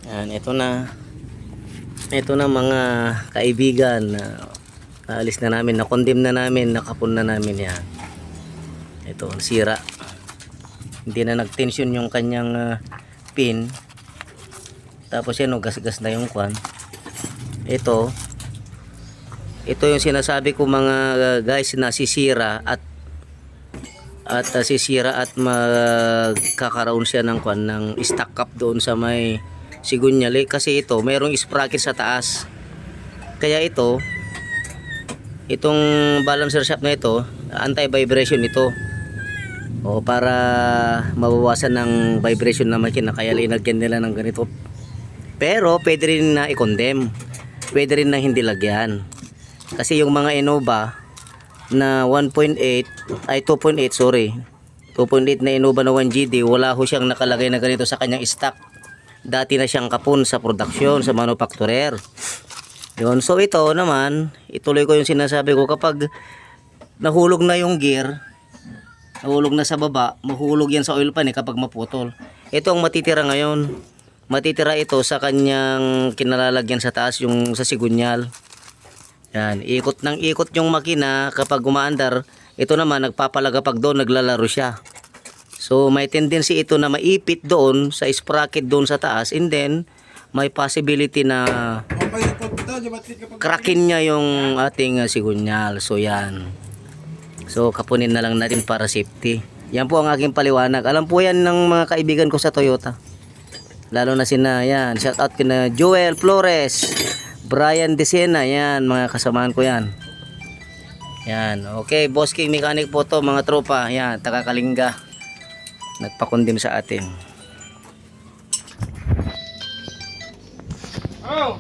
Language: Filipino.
Yan, ito na mga kaibigan. Naalis na namin, na-condemn na namin, nakapon na namin yan. Ito, sira. Hindi na nag-tension yung kanyang pin. Tapos yan, gas-gas na yung kwan. Ito yung sinasabi ko mga guys na sisira at sisira at magkakaroon siya ng kwan ng stock up doon sa may sigunyali, kasi ito mayroong sprocket sa taas. Kaya itong balancer shaft na ito, anti-vibration ito. O para mabawasan ng vibration na makina, kaya linagyan nila ng ganito. Pero pwede rin na i-condemn, pwede rin na hindi lagyan. Kasi yung mga Innova na 1.8 ay 2.8 sorry 2.8 na Innova na 1GD, wala ho siyang nakalagay na ganito sa kanyang stock. Dati na siyang kapon sa production, sa manufacturer. Yun. So ito naman, ituloy ko yung sinasabi ko, kapag nahulog na yung gear, nahulog na sa baba, mahulog yan sa oil pan kapag maputol. Ito ang matitira ngayon. Matitira ito sa kanyang kinalalagyan sa taas, yung sa sigunyal. Yan, ikot ng ikot yung makina kapag umaandar. Ito naman nagpapalagapag doon, naglalaro siya. So may tendency ito na maipit doon sa sprocket doon sa taas, and then may possibility na crackin niya yung ating sigunyal. So yan. So kapunin na lang natin para safety. Yan po ang aking paliwanag. Alam po yan ng mga kaibigan ko sa Toyota. Lalo na sina yan. Shout out kina Joel Flores, Brian Desena, yan mga kasamahan ko yan. Yan. Okay, Boss King Mechanic po to mga tropa. Yan, taga Kalinga. Nagpakundim sa atin. Oh!